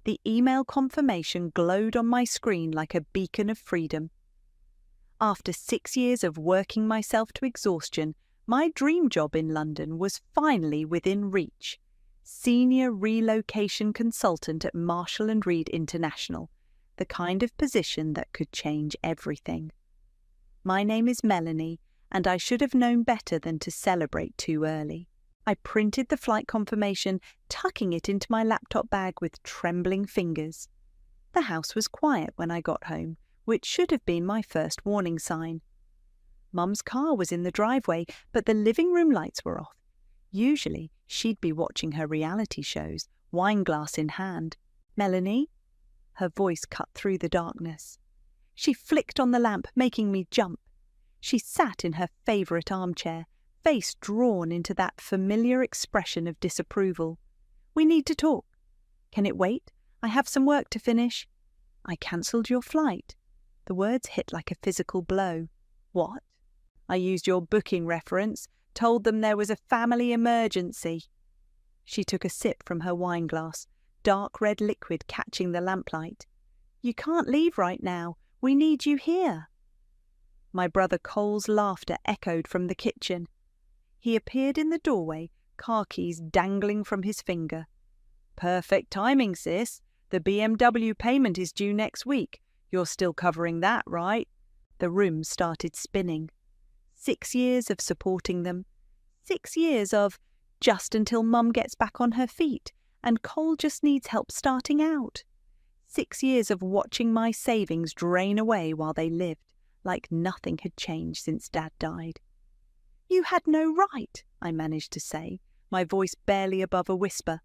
The email confirmation glowed on my screen like a beacon of freedom. After 6 years of working myself to exhaustion, my dream job in London was finally within reach. Senior relocation consultant at Marshall & Reed International, the kind of position that could change everything. My name is Melanie, and I should have known better than to celebrate too early. I printed the flight confirmation, tucking it into my laptop bag with trembling fingers. The house was quiet when I got home, which should have been my first warning sign. Mum's car was in the driveway, but the living room lights were off. Usually, she'd be watching her reality shows, wineglass in hand. "Melanie?" Her voice cut through the darkness. She flicked on the lamp, making me jump. She sat in her favourite armchair, face drawn into that familiar expression of disapproval. "We need to talk." "Can it wait? I have some work to finish." "I cancelled your flight." The words hit like a physical blow. "What?" "I used your booking reference, told them there was a family emergency." She took a sip from her wineglass, dark red liquid catching the lamplight. "You can't leave right now. We need you here." My brother Cole's laughter echoed from the kitchen. He appeared in the doorway, car keys dangling from his finger. "Perfect timing, sis. The BMW payment is due next week. You're still covering that, right?" The room started spinning. 6 years of supporting them. 6 years of just until Mum gets back on her feet and Cole just needs help starting out. 6 years of watching my savings drain away while they lived, like nothing had changed since Dad died. "You had no right," I managed to say, my voice barely above a whisper.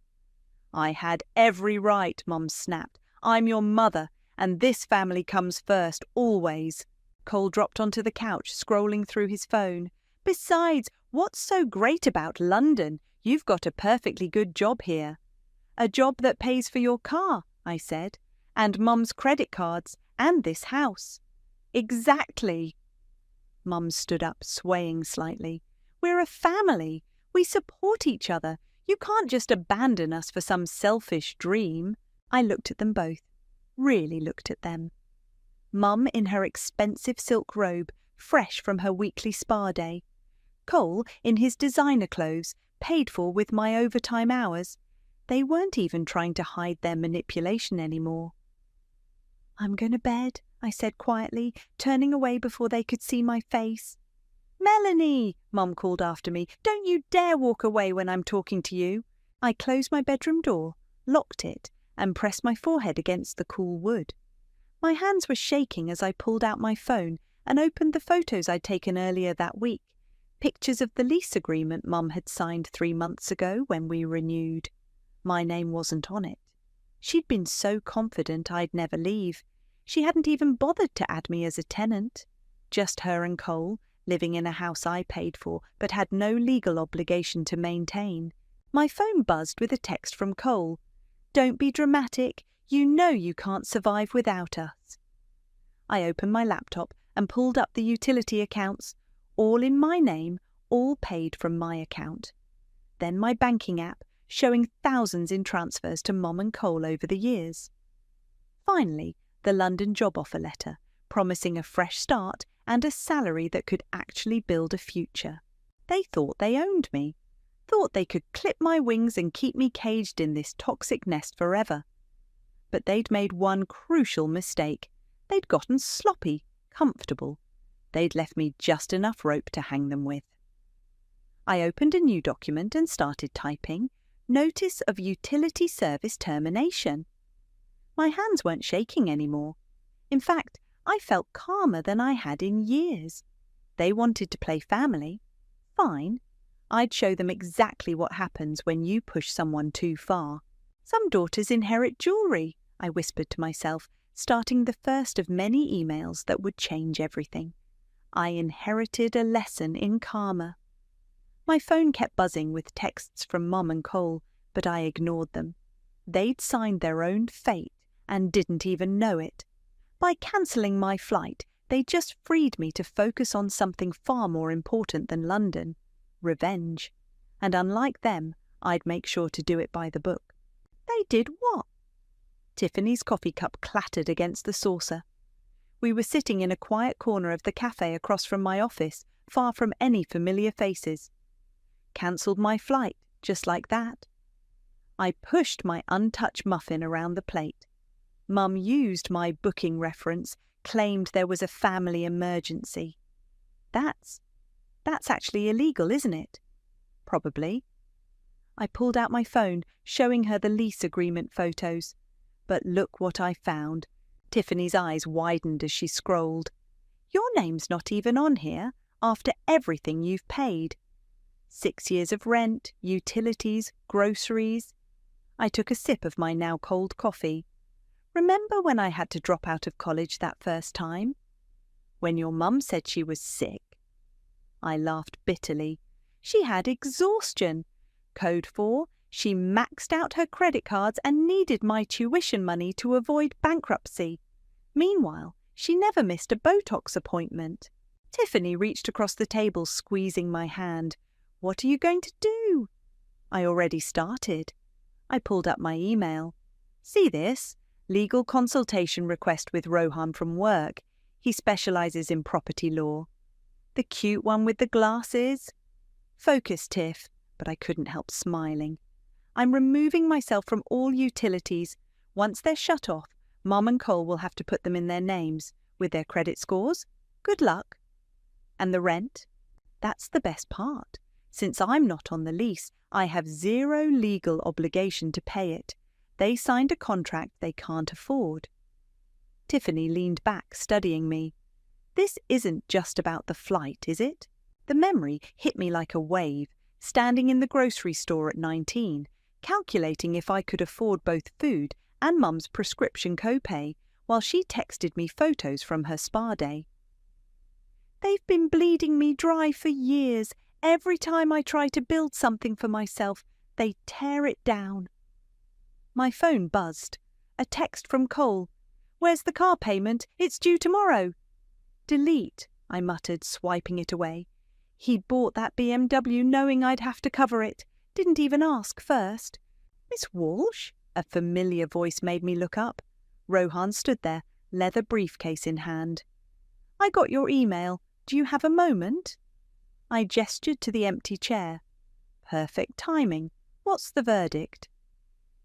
"I had every right," Mum snapped. "I'm your mother, and this family comes first, always." Cole dropped onto the couch, scrolling through his phone. "Besides, what's so great about London? You've got a perfectly good job here." "A job that pays for your car," I said, "and Mum's credit cards, and this house." "Exactly." Mum stood up, swaying slightly. "We're a family. We support each other. You can't just abandon us for some selfish dream." I looked at them both, really looked at them. Mum in her expensive silk robe, fresh from her weekly spa day. Cole in his designer clothes, paid for with my overtime hours. They weren't even trying to hide their manipulation anymore. "I'm going to bed," I said quietly, turning away before they could see my face. "Melanie!" Mum called after me. "Don't you dare walk away when I'm talking to you." I closed my bedroom door, locked it, and pressed my forehead against the cool wood. My hands were shaking as I pulled out my phone and opened the photos I'd taken earlier that week, pictures of the lease agreement Mum had signed 3 months ago when we renewed. My name wasn't on it. She'd been so confident I'd never leave. She hadn't even bothered to add me as a tenant. Just her and Cole, living in a house I paid for but had no legal obligation to maintain. My phone buzzed with a text from Cole. "Don't be dramatic. You know you can't survive without us." I opened my laptop and pulled up the utility accounts, all in my name, all paid from my account. Then my banking app, showing thousands in transfers to Mum and Cole over the years. Finally, the London job offer letter, promising a fresh start and a salary that could actually build a future. They thought they owned me, thought they could clip my wings and keep me caged in this toxic nest forever. But they'd made one crucial mistake. They'd gotten sloppy, comfortable. They'd left me just enough rope to hang them with. I opened a new document and started typing, "Notice of Utility Service Termination." My hands weren't shaking anymore. In fact, I felt calmer than I had in years. They wanted to play family. Fine. I'd show them exactly what happens when you push someone too far. "Some daughters inherit jewellery," I whispered to myself, starting the first of many emails that would change everything. I inherited a lesson in karma. My phone kept buzzing with texts from Mum and Cole, but I ignored them. They'd signed their own fate and didn't even know it. By cancelling my flight, they just freed me to focus on something far more important than London: revenge. And unlike them, I'd make sure to do it by the book. "They did what?" Tiffany's coffee cup clattered against the saucer. We were sitting in a quiet corner of the cafe across from my office, far from any familiar faces. Cancelled my flight, just like that. I pushed my untouched muffin around the plate. Mum used my booking reference, claimed there was a family emergency. That's actually illegal, isn't it? Probably. I pulled out my phone, showing her the lease agreement photos. But look what I found. Tiffany's eyes widened as she scrolled. Your name's not even on here, after everything you've paid. 6 years of rent, utilities, groceries. I took a sip of my now cold coffee. Remember when I had to drop out of college that first time? When your mum said she was sick? I laughed bitterly. She had exhaustion. Code 4, she maxed out her credit cards and needed my tuition money to avoid bankruptcy. Meanwhile, she never missed a Botox appointment. Tiffany reached across the table, squeezing my hand. What are you going to do? I already started. I pulled up my email. See this? Legal consultation request with Rohan from work. He specializes in property law. The cute one with the glasses? Focus, Tiff, but I couldn't help smiling. I'm removing myself from all utilities. Once they're shut off, Mum and Cole will have to put them in their names, with their credit scores. Good luck. And the rent? That's the best part. Since I'm not on the lease, I have zero legal obligation to pay it. They signed a contract they can't afford. Tiffany leaned back, studying me. This isn't just about the flight, is it? The memory hit me like a wave, standing in the grocery store at 19, calculating if I could afford both food and Mum's prescription copay, while she texted me photos from her spa day. They've been bleeding me dry for years. Every time I try to build something for myself, they tear it down. My phone buzzed. A text from Cole. Where's the car payment? It's due tomorrow. Delete, I muttered, swiping it away. He'd bought that BMW knowing I'd have to cover it. Didn't even ask first. Miss Walsh? A familiar voice made me look up. Rohan stood there, leather briefcase in hand. I got your email. Do you have a moment? I gestured to the empty chair. Perfect timing. What's the verdict?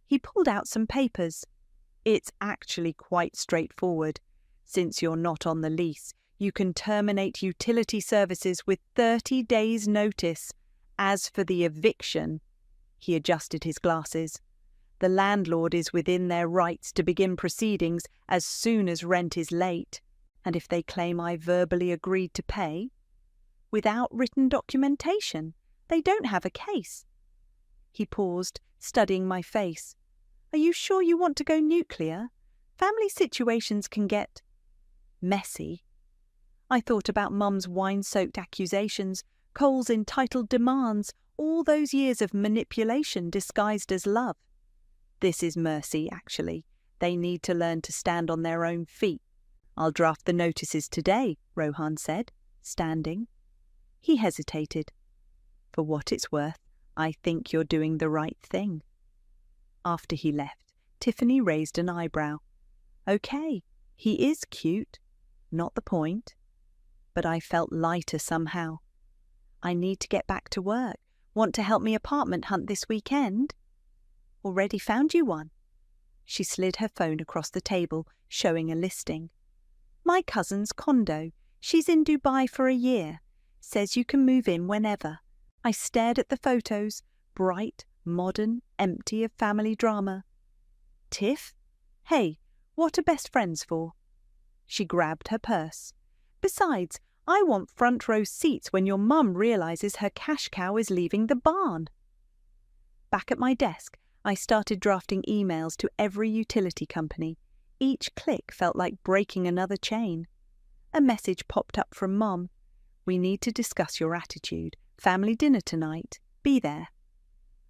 He pulled out some papers. It's actually quite straightforward. Since you're not on the lease, you can terminate utility services with 30 days' notice. As for the eviction, he adjusted his glasses. The landlord is within their rights to begin proceedings as soon as rent is late. And if they claim I verbally agreed to pay, without written documentation, they don't have a case. He paused, studying my face. Are you sure you want to go nuclear? Family situations can get messy. I thought about Mum's wine-soaked accusations, Cole's entitled demands, all those years of manipulation disguised as love. This is mercy, actually. They need to learn to stand on their own feet. I'll draft the notices today, Rohan said, standing. He hesitated. For what it's worth, I think you're doing the right thing. After he left, Tiffany raised an eyebrow. Okay, he is cute. Not the point. But I felt lighter somehow. I need to get back to work. Want to help me apartment hunt this weekend? Already found you one. She slid her phone across the table, showing a listing. My cousin's condo. She's in Dubai for a year. Says you can move in whenever. I stared at the photos. Bright, modern, empty of family drama. Tiff? Hey, what are best friends for? She grabbed her purse. Besides, I want front row seats when your mum realises her cash cow is leaving the barn. Back at my desk, I started drafting emails to every utility company. Each click felt like breaking another chain. A message popped up from Mum. We need to discuss your attitude. Family dinner tonight. Be there.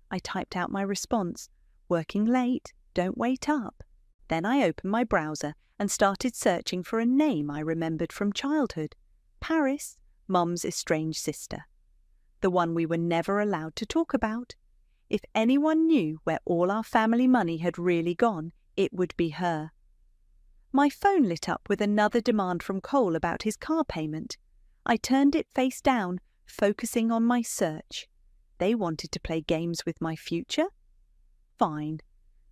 I typed out my response. Working late. Don't wait up. Then I opened my browser and started searching for a name I remembered from childhood. Paris, Mum's estranged sister. The one we were never allowed to talk about. If anyone knew where all our family money had really gone, it would be her. My phone lit up with another demand from Cole about his car payment. I turned it face down, focusing on my search. They wanted to play games with my future? Fine.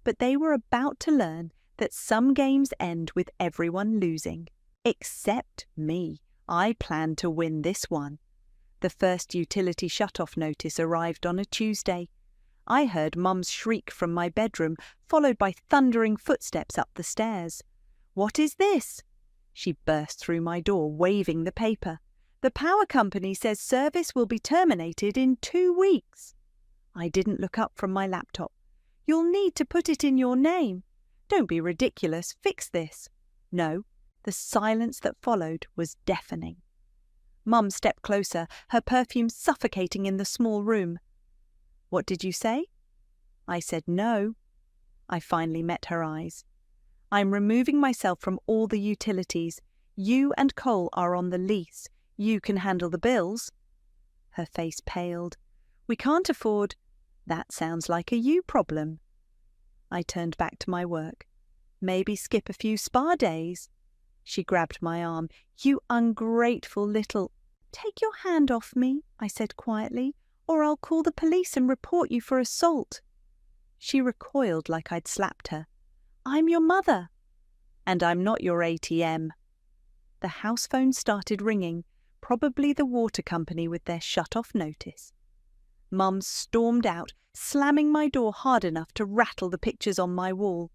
But they were about to learn that some games end with everyone losing. Except me. I planned to win this one. The first utility shut-off notice arrived on a Tuesday. I heard Mum's shriek from my bedroom, followed by thundering footsteps up the stairs. "What is this?" She burst through my door, waving the paper. "The power company says service will be terminated in 2 weeks." I didn't look up from my laptop. "You'll need to put it in your name." "Don't be ridiculous. Fix this." No, the silence that followed was deafening. Mum stepped closer, her perfume suffocating in the small room. "What did you say?" I said no. I finally met her eyes. "I'm removing myself from all the utilities. You and Cole are on the lease. You can handle the bills." Her face paled. "We can't afford—" "That sounds like a you problem." I turned back to my work. "Maybe skip a few spa days." She grabbed my arm. "You ungrateful little—" "Take your hand off me," I said quietly, "or I'll call the police and report you for assault." She recoiled like I'd slapped her. "I'm your mother." "And I'm not your ATM." The house phone started ringing, probably the water company with their shut-off notice. Mum stormed out, slamming my door hard enough to rattle the pictures on my wall.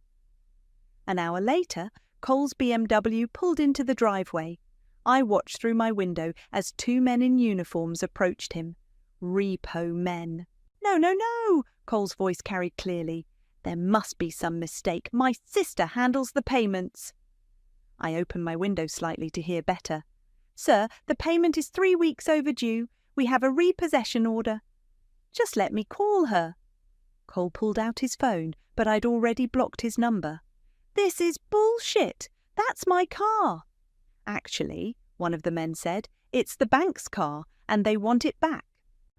An hour later, Cole's BMW pulled into the driveway. I watched through my window as 2 men in uniforms approached him. Repo men. "No, no, no!" Cole's voice carried clearly. "There must be some mistake. My sister handles the payments." I opened my window slightly to hear better. "Sir, the payment is 3 weeks overdue. We have a repossession order." "Just let me call her." Cole pulled out his phone, but I'd already blocked his number. "This is bullshit. That's my car." "Actually," one of the men said, "it's the bank's car, and they want it back."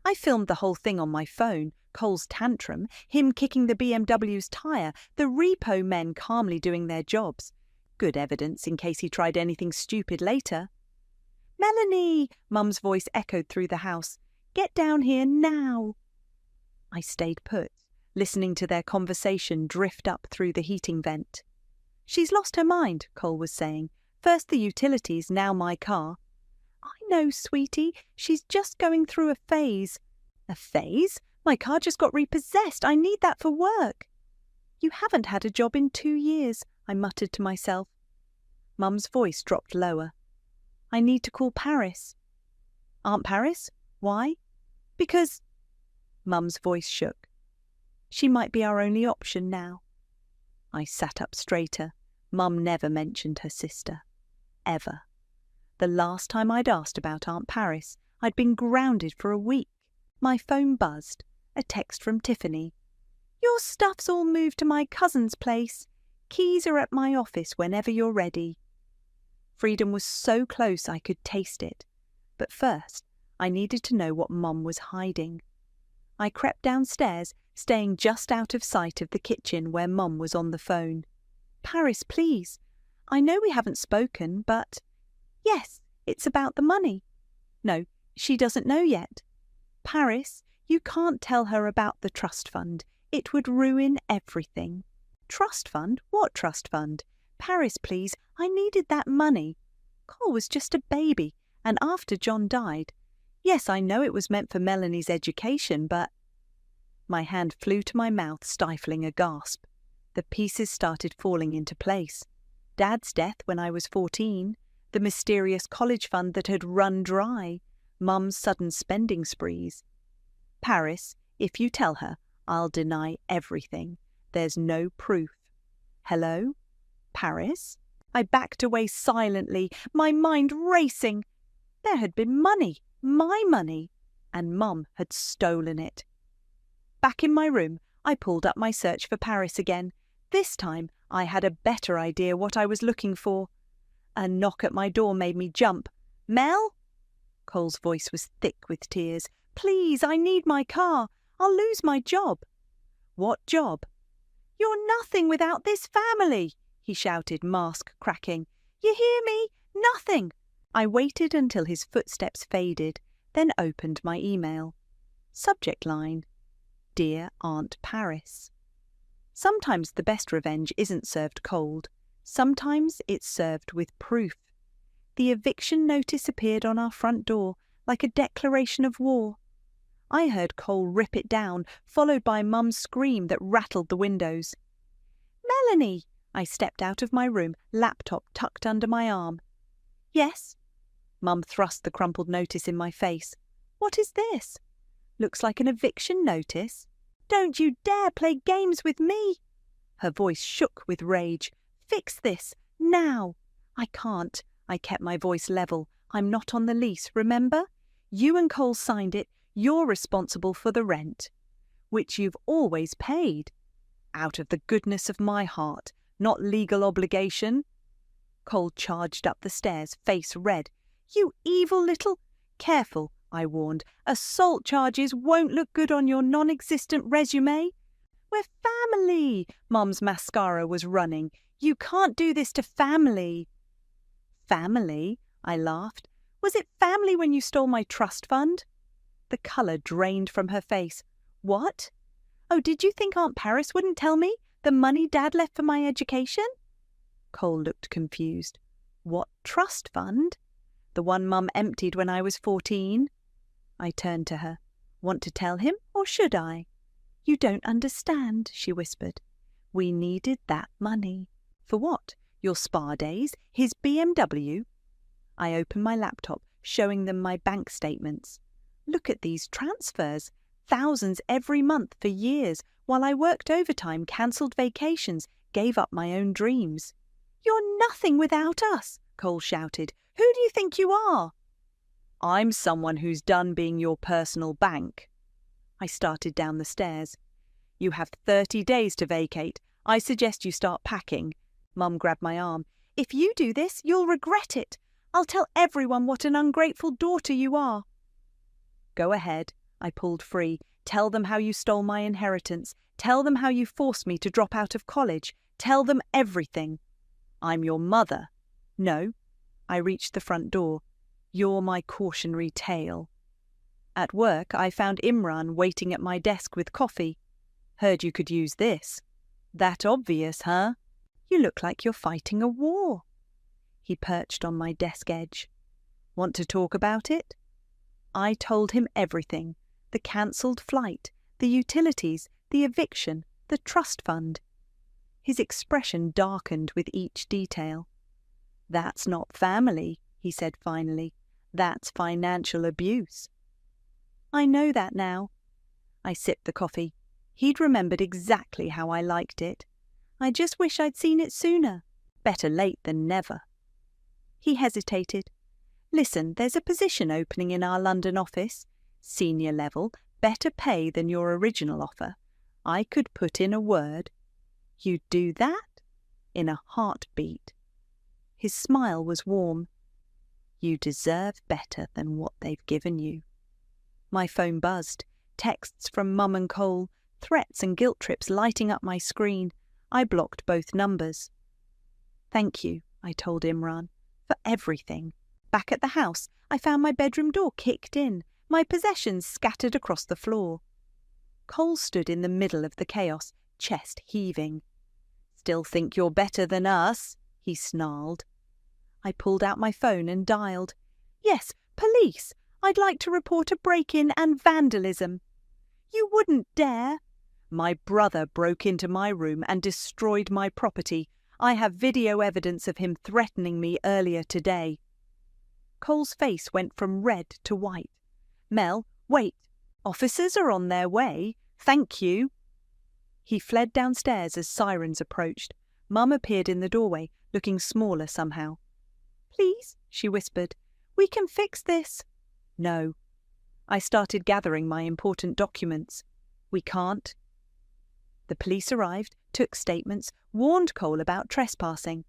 I filmed the whole thing on my phone, Cole's tantrum, him kicking the BMW's tyre, the repo men calmly doing their jobs. Good evidence in case he tried anything stupid later. "Melanie!" Mum's voice echoed through the house. "Get down here now." I stayed put, listening to their conversation drift up through the heating vent. "She's lost her mind," Cole was saying. "First the utilities, now my car." "I know, sweetie. She's just going through a phase." "A phase? My car just got repossessed. I need that for work." "You haven't had a job in 2 years," I muttered to myself. Mum's voice dropped lower. "I need to call Paris." "Aunt Paris? Why?" "Because—" Mum's voice shook. "She might be our only option now." I sat up straighter. Mum never mentioned her sister. Ever. The last time I'd asked about Aunt Paris, I'd been grounded for a week. My phone buzzed. A text from Tiffany. "Your stuff's all moved to my cousin's place. Keys are at my office whenever you're ready." Freedom was so close I could taste it. But first, I needed to know what Mum was hiding. I crept downstairs, staying just out of sight of the kitchen where Mum was on the phone. "Paris, please. I know we haven't spoken, but—" "Yes, it's about the money." "No, she doesn't know yet." "Paris, you can't tell her about the trust fund. It would ruin everything." "Trust fund? What trust fund?" "Paris, please. I needed that money. Cole was just a baby, and after John died. Yes, I know it was meant for Melanie's education, but—" My hand flew to my mouth, stifling a gasp. The pieces started falling into place. Dad's death when I was 14, the mysterious college fund that had run dry, Mum's sudden spending sprees. "Paris, if you tell her, I'll deny everything. There's no proof." "Hello? Paris?" I backed away silently, my mind racing. There had been money, my money, and Mum had stolen it. Back in my room, I pulled up my search for Paris again. This time, I had a better idea what I was looking for. A knock at my door made me jump. "Mel?" Cole's voice was thick with tears. "Please, I need my car. I'll lose my job." "What job?" "You're nothing without this family," he shouted, mask cracking. "You hear me? Nothing!" I waited until his footsteps faded, then opened my email. Subject line: Dear Aunt Paris. Sometimes the best revenge isn't served cold. Sometimes it's served with proof. The eviction notice appeared on our front door like a declaration of war. I heard Cole rip it down, followed by Mum's scream that rattled the windows. "Melanie!" I stepped out of my room, laptop tucked under my arm. "Yes?" Mum thrust the crumpled notice in my face. "What is this?" "Looks like an eviction notice." "Don't you dare play games with me!" Her voice shook with rage. "Fix this, now!" "I can't." I kept my voice level. "I'm not on the lease, remember? You and Cole signed it. You're responsible for the rent, which you've always paid. Out of the goodness of my heart, not legal obligation." Cole charged up the stairs, face red. "You evil little—" "Careful," I warned. "Assault charges won't look good on your non-existent resume." "We're family!" Mum's mascara was running. "You can't do this to family." "Family?" I laughed. "Was it family when you stole my trust fund?" The colour drained from her face. "What? Oh, did you think Aunt Paris wouldn't tell me? The money Dad left for my education?" Cole looked confused. "What trust fund?" "The one Mum emptied when I was 14. I turned to her. "Want to tell him, or should I?" "You don't understand," she whispered. "We needed that money." "For what? Your spa days? His BMW?" I opened my laptop, showing them my bank statements. "Look at these transfers. Thousands every month for years, while I worked overtime, cancelled vacations, gave up my own dreams." "You're nothing without us," Cole shouted. "Who do you think you are?" "I'm someone who's done being your personal bank." I started down the stairs. "You have 30 days to vacate. I suggest you start packing." Mum grabbed my arm. "If you do this, you'll regret it. I'll tell everyone what an ungrateful daughter you are." "Go ahead." I pulled free. "Tell them how you stole my inheritance. Tell them how you forced me to drop out of college. Tell them everything." "I'm your mother." "No." I reached the front door. "You're my cautionary tale." At work, I found Imran waiting at my desk with coffee. "Heard you could use this." "That obvious, huh?" "You look like you're fighting a war." He perched on my desk edge. "Want to talk about it?" I told him everything. The cancelled flight, the utilities, the eviction, the trust fund. His expression darkened with each detail. "That's not family," he said finally. "That's financial abuse." "I know that now." I sipped the coffee. He'd remembered exactly how I liked it. "I just wish I'd seen it sooner. Better late than never." He hesitated. "Listen, there's a position opening in our London office. Senior level, better pay than your original offer. I could put in a word." "You'd do that?" "In a heartbeat." His smile was warm. "You deserve better than what they've given you." My phone buzzed. Texts from Mum and Cole, threats and guilt trips lighting up my screen. I blocked both numbers. "Thank you," I told Imran, "for everything. Back at the house, I found my bedroom door kicked in, my possessions scattered across the floor." Cole stood in the middle of the chaos, chest heaving. "Still think you're better than us?" he snarled. I pulled out my phone and dialed. "Yes, police. I'd like to report a break-in and vandalism." "You wouldn't dare." "My brother broke into my room and destroyed my property. I have video evidence of him threatening me earlier today." Cole's face went from red to white. "Mel, wait. Officers are on their way. Thank you." He fled downstairs as sirens approached. Mum appeared in the doorway, looking smaller somehow. "Please," she whispered, "we can fix this." "No." I started gathering my important documents. "We can't." The police arrived, took statements, warned Cole about trespassing.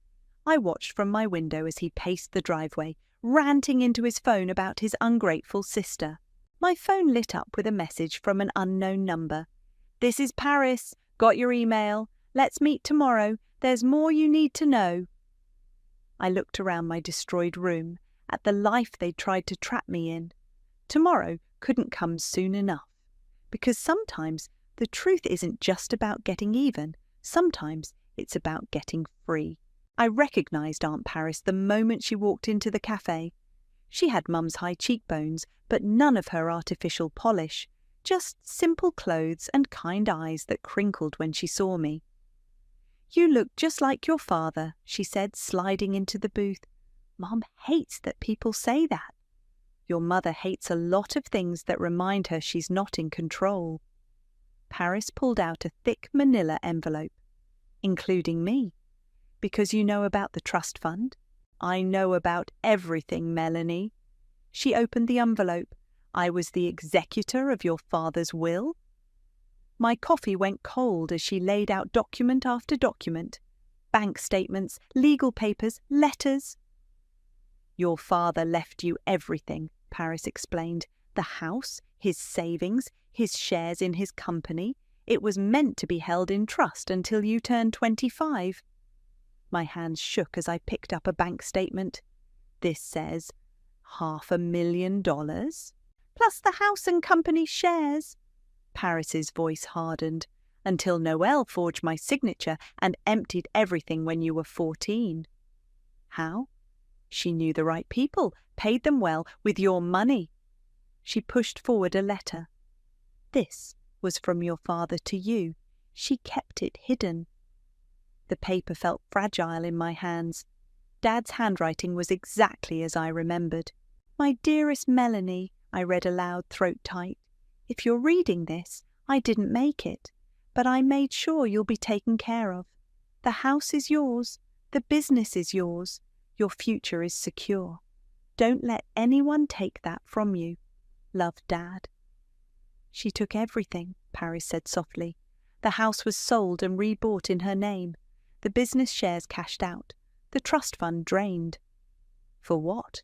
I watched from my window as he paced the driveway, ranting into his phone about his ungrateful sister. My phone lit up with a message from an unknown number. "This is Paris. Got your email. Let's meet tomorrow. There's more you need to know. I looked around my destroyed room, at the life they'd tried to trap me in. Tomorrow couldn't come soon enough. Because sometimes the truth isn't just about getting even. Sometimes it's about getting free. I recognised Aunt Paris the moment she walked into the cafe. She had Mum's high cheekbones, but none of her artificial polish. Just simple clothes and kind eyes that crinkled when she saw me. "You look just like your father," she said, sliding into the booth. "Mum hates that people say that." "Your mother hates a lot of things that remind her she's not in control." Paris pulled out a thick manila envelope. "Including me. Because you know about the trust fund?" "I know about everything, Melanie." She opened the envelope. "I was the executor of your father's will." My coffee went cold as she laid out document after document. Bank statements, legal papers, letters. "Your father left you everything," Paris explained. "The house, his savings, his shares in his company. It was meant to be held in trust until you turned 25. My hands shook as I picked up a bank statement. "This says $500,000? Plus the house and company shares." Paris's voice hardened. "Until Noel forged my signature and emptied everything when you were 14. "How?" "She knew the right people, paid them well with your money." She pushed forward a letter. "This was from your father to you. She kept it hidden." The paper felt fragile in my hands. Dad's handwriting was exactly as I remembered. "My dearest Melanie," I read aloud, throat tight. "If you're reading this, I didn't make it, but I made sure you'll be taken care of. The house is yours. The business is yours. Your future is secure. Don't let anyone take that from you. Love, Dad." "She took everything," Paris said softly. "The house was sold and rebought in her name. The business shares cashed out. The trust fund drained." "For what?"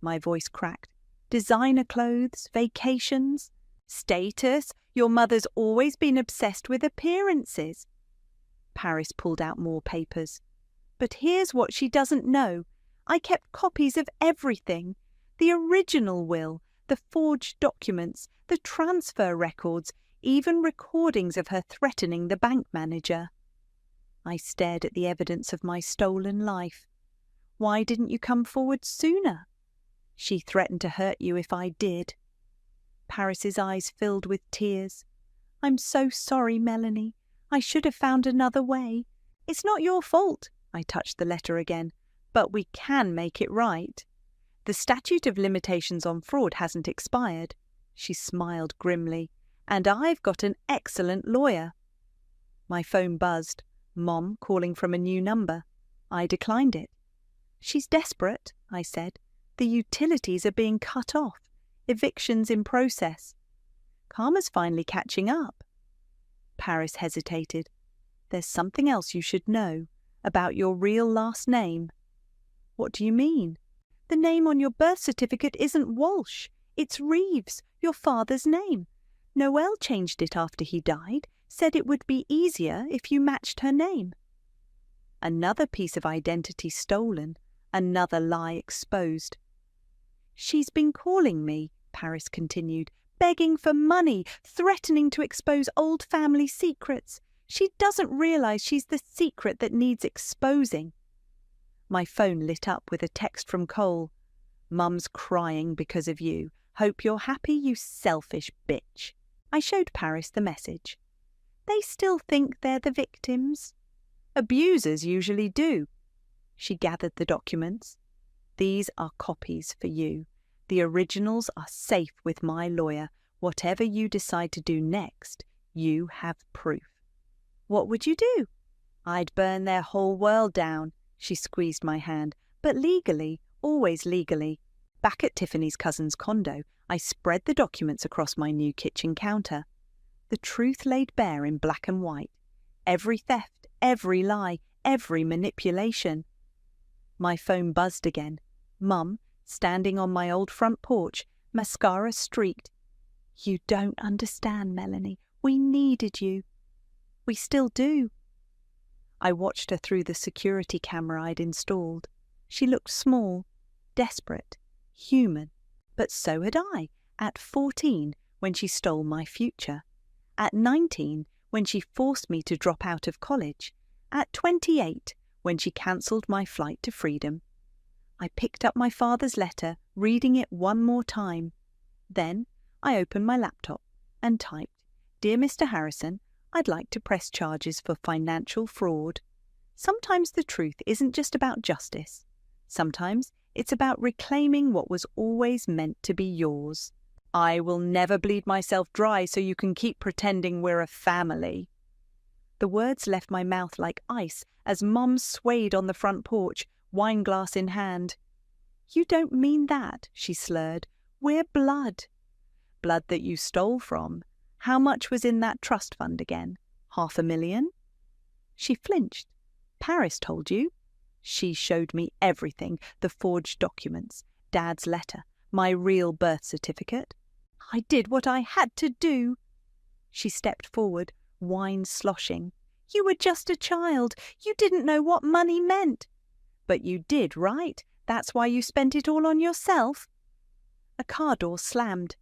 My voice cracked. "Designer clothes, vacations, status. Your mother's always been obsessed with appearances." Paris pulled out more papers. "But here's what she doesn't know. I kept copies of everything. The original will, the forged documents, the transfer records, even recordings of her threatening the bank manager." I stared at the evidence of my stolen life. "Why didn't you come forward sooner?" "She threatened to hurt you if I did." Paris's eyes filled with tears. "I'm so sorry, Melanie. I should have found another way. It's not your fault." I touched the letter again. "But we can make it right. The statute of limitations on fraud hasn't expired." She smiled grimly. "And I've got an excellent lawyer." My phone buzzed. Mom calling from a new number. I declined it. "She's desperate," I said. "The utilities are being cut off. Evictions in process. Karma's finally catching up." Paris hesitated. "There's something else you should know about your real last name." "What do you mean?" "The name on your birth certificate isn't Walsh. It's Reeves, your father's name. Noel changed it after he died, said it would be easier if you matched her name." Another piece of identity stolen, another lie exposed. "She's been calling me," Paris continued, "begging for money, threatening to expose old family secrets. She doesn't realize she's the secret that needs exposing." My phone lit up with a text from Cole. "Mum's crying because of you. Hope you're happy, you selfish bitch." I showed Paris the message. "They still think they're the victims." "Abusers usually do." She gathered the documents. "These are copies for you. The originals are safe with my lawyer. Whatever you decide to do next, you have proof." "What would you do?" "I'd burn their whole world down." She squeezed my hand. "But legally, always legally." Back at Tiffany's cousin's condo, I spread the documents across my new kitchen counter. The truth laid bare in black and white. Every theft, every lie, every manipulation. My phone buzzed again. Mum, standing on my old front porch, mascara streaked. "You don't understand, Melanie. We needed you." "We still do." I watched her through the security camera I'd installed. She looked small, desperate, human. But so had I, at 14, when she stole my future. At 19, when she forced me to drop out of college. At 28, when she cancelled my flight to freedom. I picked up my father's letter, reading it one more time. Then I opened my laptop and typed, "Dear Mr. Harrison, I'd like to press charges for financial fraud. Sometimes the truth isn't just about justice. Sometimes it's about reclaiming what was always meant to be yours. I will never bleed myself dry so you can keep pretending we're a family." The words left my mouth like ice as Mum swayed on the front porch, wineglass in hand. "You don't mean that," she slurred. "We're blood." "Blood that you stole from. How much was in that trust fund again? $500,000? She flinched. "Paris told you?" She showed me everything, the forged documents, Dad's letter, my real birth certificate. "I did what I had to do." She stepped forward, wine sloshing. "You were just a child. You didn't know what money meant." "But you did, right? That's why you spent it all on yourself." A car door slammed.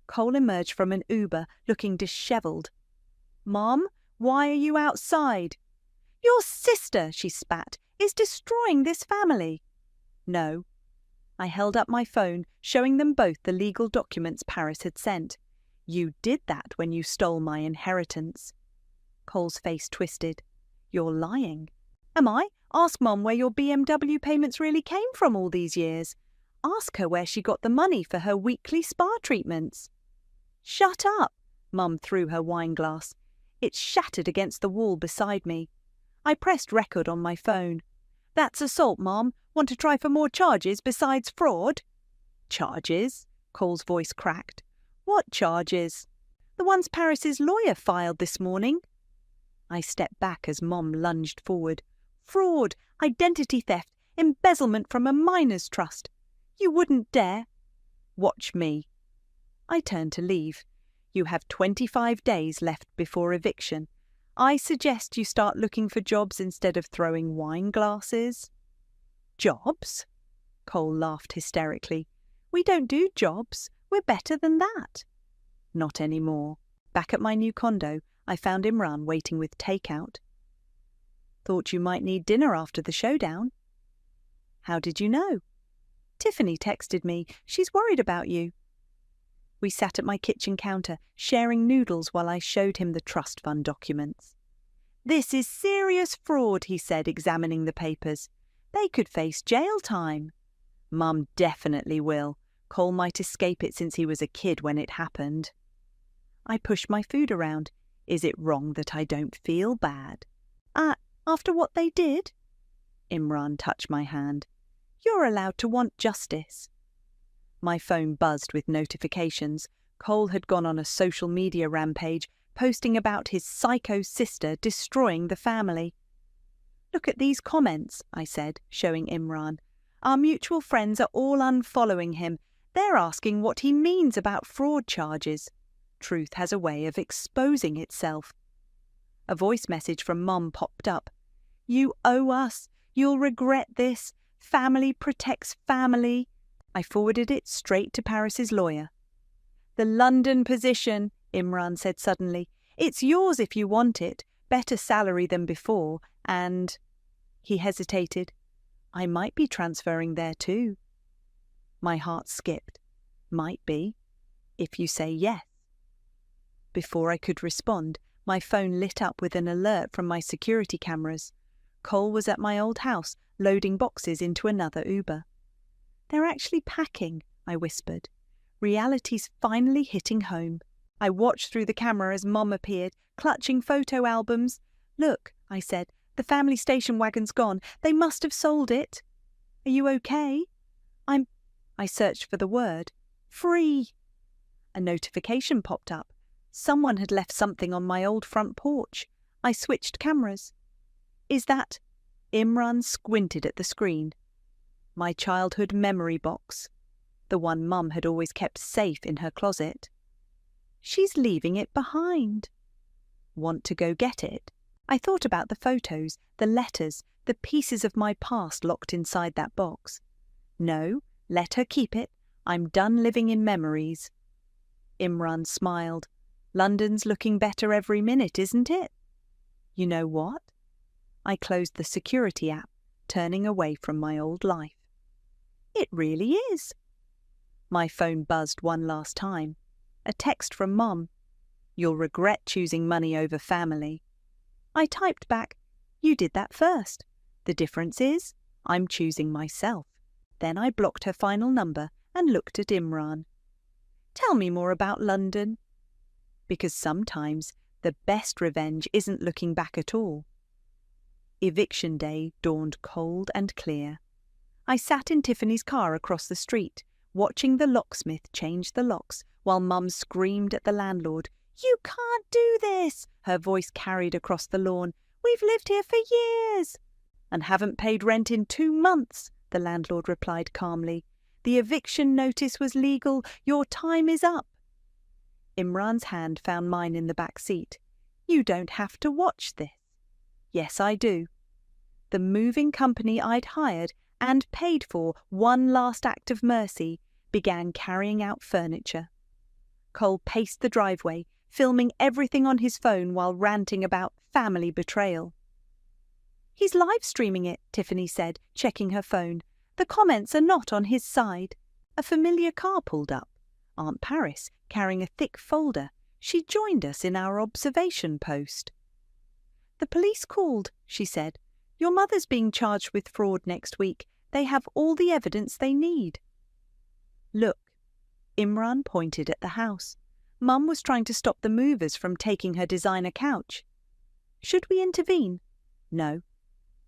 Cole emerged from an Uber, looking dishevelled. "Mom, why are you outside?" "Your sister," she spat, "is destroying this family." "No." I held up my phone, showing them both the legal documents Paris had sent. "You did that when you stole my inheritance." Cole's face twisted. "You're lying." "Am I? Ask Mom where your BMW payments really came from all these years. Ask her where she got the money for her weekly spa treatments." "Shut up!" Mum threw her wineglass. It shattered against the wall beside me. I pressed record on my phone. "That's assault, Mom. Want to try for more charges besides fraud?" "Charges?" Cole's voice cracked. "What charges?" "The ones Paris's lawyer filed this morning." I stepped back as Mom lunged forward. "Fraud, identity theft, embezzlement from a miners' trust. You wouldn't dare." "Watch me." I turned to leave. "You have 25 days left before eviction. I suggest you start looking for jobs instead of throwing wine glasses." "Jobs?" Cole laughed hysterically. "We don't do jobs. We're better than that." "Not anymore." Back at my new condo, I found Imran waiting with takeout. "Thought you might need dinner after the showdown." "How did you know?" "Tiffany texted me. She's worried about you." We sat at my kitchen counter, sharing noodles while I showed him the trust fund documents. "This is serious fraud," he said, examining the papers. "They could face jail time." "Mum definitely will. Cole might escape it since he was a kid when it happened." I pushed my food around. "Is it wrong that I don't feel bad?" After what they did?" Imran touched my hand. "You're allowed to want justice." My phone buzzed with notifications. Cole had gone on a social media rampage, posting about his psycho sister destroying the family. "Look at these comments," I said, showing Imran. "Our mutual friends are all unfollowing him. They're asking what he means about fraud charges. Truth has a way of exposing itself." A voice message from Mom popped up. "You owe us. You'll regret this. Family protects family." I forwarded it straight to Paris's lawyer. "The London position," Imran said suddenly. "It's yours if you want it. Better salary than before, and—" He hesitated. "I might be transferring there too." My heart skipped. "Might be. If you say yes." Before I could respond, my phone lit up with an alert from my security cameras. Cole was at my old house, loading boxes into another Uber. "They're actually packing," I whispered. "Reality's finally hitting home." I watched through the camera as Mom appeared, clutching photo albums. "Look," I said, "the family station wagon's gone. They must have sold it." "Are you okay?" I searched for the word. "Free." A notification popped up. Someone had left something on my old front porch. I switched cameras. "Is that—" Imran squinted at the screen. "My childhood memory box. The one Mum had always kept safe in her closet." "She's leaving it behind." "Want to go get it?" I thought about the photos, the letters, the pieces of my past locked inside that box. No, let her keep it. I'm done living in memories. Imran smiled. London's looking better every minute, isn't it? You know what? I closed the security app, turning away from my old life. It really is. My phone buzzed one last time. A text from Mum. You'll regret choosing money over family. I typed back, you did that first. The difference is, I'm choosing myself. Then I blocked her final number and looked at Imran. Tell me more about London. Because sometimes the best revenge isn't looking back at all. Eviction day dawned cold and clear. I sat in Tiffany's car across the street, watching the locksmith change the locks while Mum screamed at the landlord. You can't do this! Her voice carried across the lawn. We've lived here for years! And haven't paid rent in 2 months, the landlord replied calmly. The eviction notice was legal. Your time is up. Imran's hand found mine in the back seat. You don't have to watch this. Yes, I do. The moving company I'd hired and paid for one last act of mercy began carrying out furniture. Cole paced the driveway, filming everything on his phone while ranting about family betrayal. He's live streaming it, Tiffany said, checking her phone. The comments are not on his side. A familiar car pulled up. Aunt Paris, carrying a thick folder, she joined us in our observation post. The police called, she said. Your mother's being charged with fraud next week. They have all the evidence they need. Look, Imran pointed at the house. Mum was trying to stop the movers from taking her designer couch. Should we intervene? No.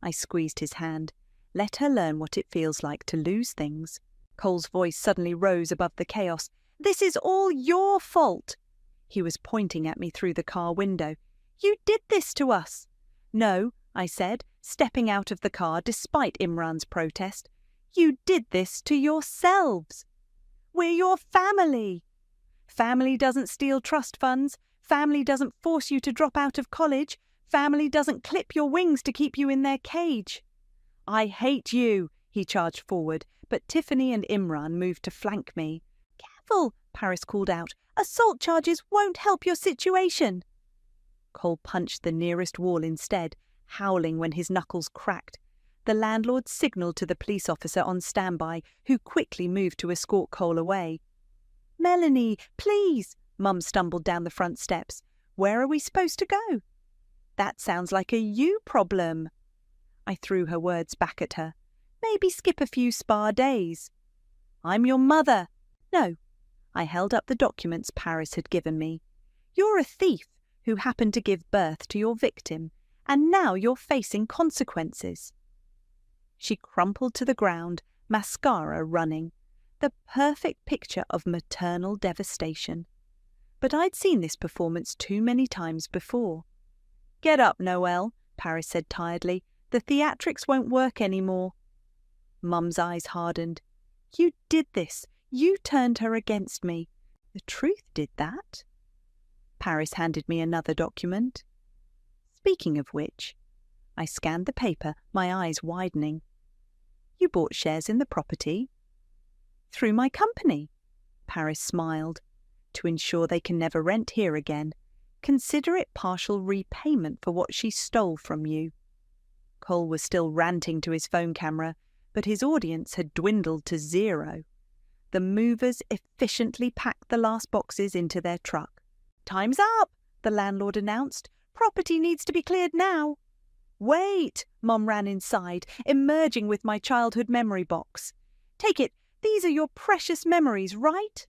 I squeezed his hand. Let her learn what it feels like to lose things. Cole's voice suddenly rose above the chaos. This is all your fault. He was pointing at me through the car window. You did this to us. No, I said, stepping out of the car despite Imran's protest. You did this to yourselves. We're your family. Family doesn't steal trust funds. Family doesn't force you to drop out of college. Family doesn't clip your wings to keep you in their cage. I hate you, he charged forward, but Tiffany and Imran moved to flank me. Careful, Paris called out. Assault charges won't help your situation. Cole punched the nearest wall instead, howling when his knuckles cracked. The landlord signalled to the police officer on standby, who quickly moved to escort Cole away. Melanie, please, Mum stumbled down the front steps. Where are we supposed to go? That sounds like a you problem. I threw her words back at her. Maybe skip a few spa days. I'm your mother. No. I held up the documents Paris had given me. You're a thief who happened to give birth to your victim, and now you're facing consequences. She crumpled to the ground, mascara running, the perfect picture of maternal devastation. But I'd seen this performance too many times before. Get up, Noelle, Paris said tiredly. The theatrics won't work anymore. Mum's eyes hardened. You did this. You turned her against me. The truth did that. Paris handed me another document. Speaking of which, I scanned the paper, my eyes widening. You bought shares in the property? Through my company. Paris smiled. To ensure they can never rent here again, consider it partial repayment for what she stole from you. Cole was still ranting to his phone camera, but his audience had dwindled to 0. The movers efficiently packed the last boxes into their truck. Time's up, the landlord announced. Property needs to be cleared now. Wait, Mum ran inside, emerging with my childhood memory box. Take it, these are your precious memories, right?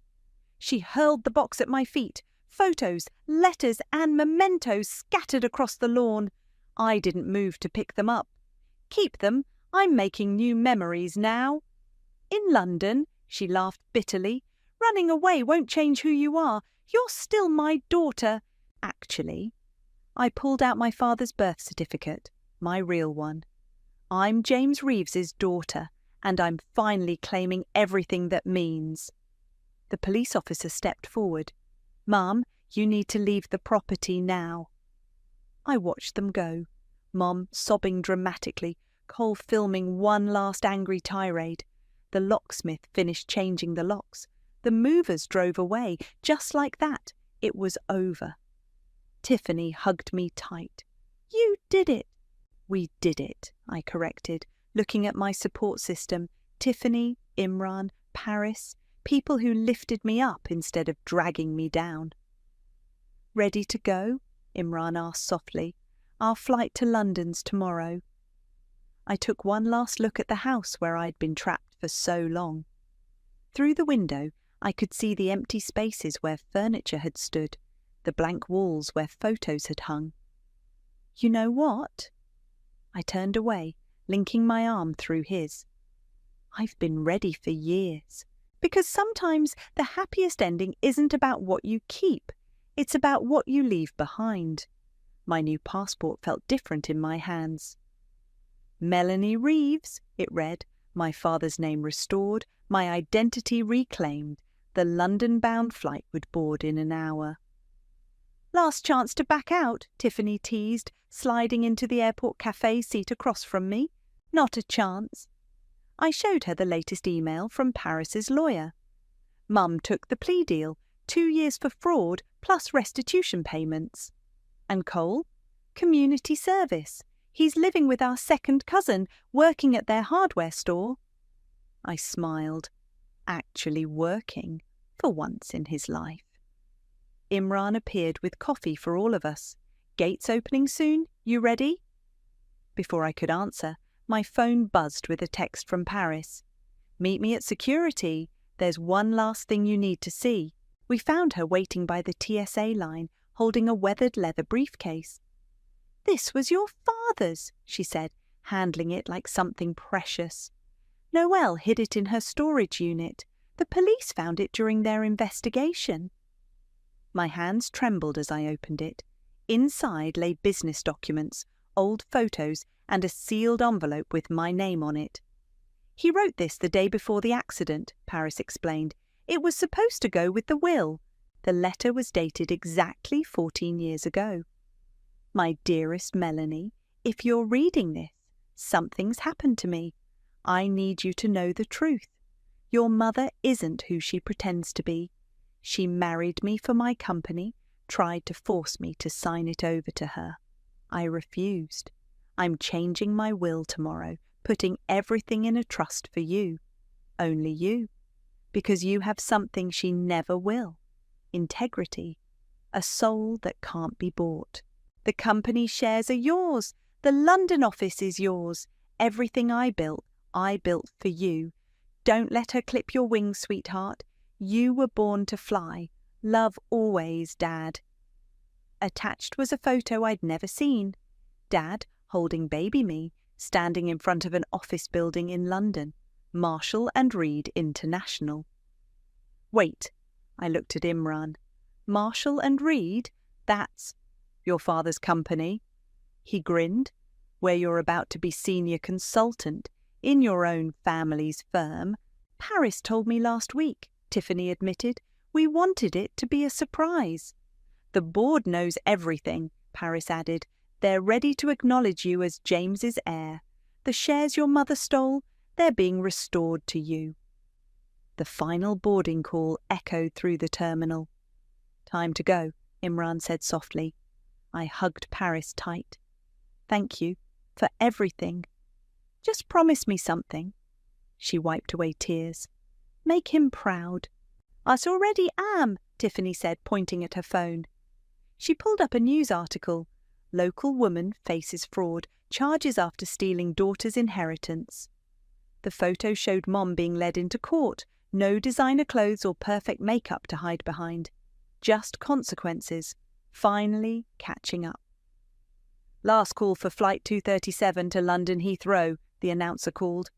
She hurled the box at my feet. Photos, letters and mementos scattered across the lawn. I didn't move to pick them up. Keep them, I'm making new memories now. In London, she laughed bitterly. Running away won't change who you are. You're still my daughter. Actually, I pulled out my father's birth certificate, my real one. I'm James Reeves's daughter, and I'm finally claiming everything that means. The police officer stepped forward. Mum, you need to leave the property now. I watched them go, Mom sobbing dramatically, Cole filming one last angry tirade. The locksmith finished changing the locks. The movers drove away. Just like that, it was over. Tiffany hugged me tight. "You did it." "We did it," I corrected, looking at my support system. Tiffany, Imran, Paris, people who lifted me up instead of dragging me down. "Ready to go?" Imran asked softly. "Our flight to London's tomorrow." I took one last look at the house where I'd been trapped for so long. Through the window, I could see the empty spaces where furniture had stood, the blank walls where photos had hung. "You know what?" I turned away, linking my arm through his. "I've been ready for years. Because sometimes the happiest ending isn't about what you keep, it's about what you leave behind." My new passport felt different in my hands. "Melanie Reeves," it read, my father's name restored, my identity reclaimed. The London-bound flight would board in an hour. "Last chance to back out," Tiffany teased, sliding into the airport cafe seat across from me. "Not a chance." I showed her the latest email from Paris's lawyer. Mum took the plea deal, 2 years for fraud plus restitution payments. And Cole? Community service. He's living with our second cousin, working at their hardware store. I smiled. Actually working, for once in his life. Imran appeared with coffee for all of us. "Gates opening soon? You ready?" Before I could answer, my phone buzzed with a text from Paris. "Meet me at security. There's one last thing you need to see." We found her waiting by the TSA line, holding a weathered leather briefcase. "This was your father's," she said, handling it like something precious. "Noelle hid it in her storage unit. The police found it during their investigation." My hands trembled as I opened it. Inside lay business documents, old photos, and a sealed envelope with my name on it. "He wrote this the day before the accident," Paris explained. "It was supposed to go with the will." The letter was dated exactly 14 years ago. "My dearest Melanie, if you're reading this, something's happened to me. I need you to know the truth. Your mother isn't who she pretends to be. She married me for my company, tried to force me to sign it over to her. I refused. I'm changing my will tomorrow, putting everything in a trust for you. Only you. Because you have something she never will. Integrity. A soul that can't be bought. The company shares are yours. The London office is yours. Everything I built for you. Don't let her clip your wings, sweetheart. You were born to fly. Love always, Dad." Attached was a photo I'd never seen. Dad holding baby me, standing in front of an office building in London. Marshall and Reed International. "Wait," I looked at Imran. "Marshall and Reed? That's your father's company?" He grinned. "Where you're about to be senior consultant in your own family's firm." "Paris told me last week," Tiffany admitted. "We wanted it to be a surprise." "The board knows everything," Paris added. "They're ready to acknowledge you as James's heir. The shares your mother stole, they're being restored to you." The final boarding call echoed through the terminal. "Time to go," Imran said softly. I hugged Paris tight. "Thank you for everything. Just promise me something." She wiped away tears. "Make him proud." "I already am," Tiffany said, pointing at her phone. She pulled up a news article. "Local woman faces fraud, charges after stealing daughter's inheritance." The photo showed Mom being led into court. No designer clothes or perfect makeup to hide behind. Just consequences. Finally catching up. "Last call for Flight 237 to London Heathrow," the announcer called.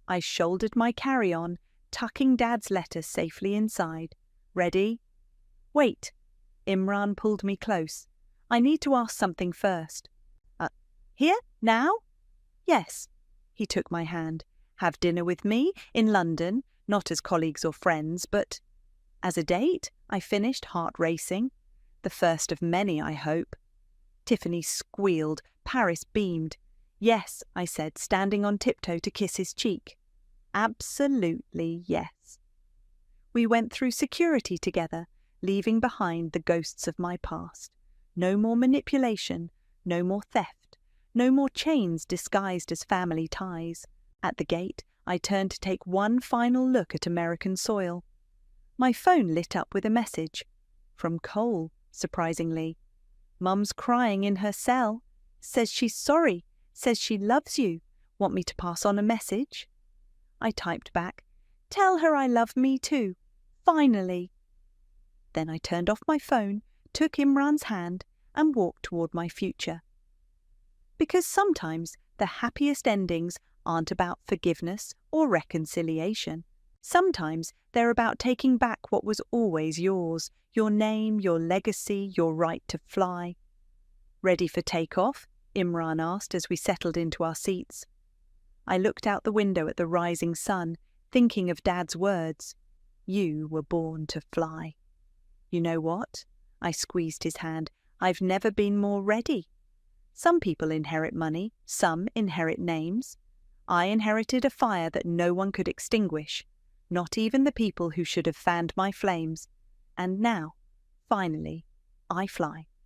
I shouldered my carry-on, tucking Dad's letter safely inside. "Ready?" "Wait." Imran pulled me close. "I need to ask something first." Here? Now?" "Yes." He took my hand. "Have dinner with me in London, not as colleagues or friends, but as a date?" I finished, heart racing. "The first of many, I hope." Tiffany squealed. Paris beamed. Yes, I said, standing on tiptoe to kiss his cheek. Absolutely yes. We went through security together, leaving behind the ghosts of my past. No more manipulation, no more theft, no more chains disguised as family ties. At the gate, I turned to take one final look at American soil. My phone lit up with a message. From Cole, surprisingly. Mum's crying in her cell. Says she's sorry. Says she loves you. Want me to pass on a message? I typed back, "Tell her I love me too. Finally." Then I turned off my phone, took Imran's hand, and walked toward my future. Because sometimes the happiest endings aren't about forgiveness or reconciliation. Sometimes they're about taking back what was always yours, your name, your legacy, your right to fly. "Ready for takeoff?" Imran asked as we settled into our seats. I looked out the window at the rising sun, thinking of Dad's words. You were born to fly. You know what? I squeezed his hand. I've never been more ready. Some people inherit money, some inherit names. I inherited a fire that no one could extinguish, not even the people who should have fanned my flames. And now, finally, I fly.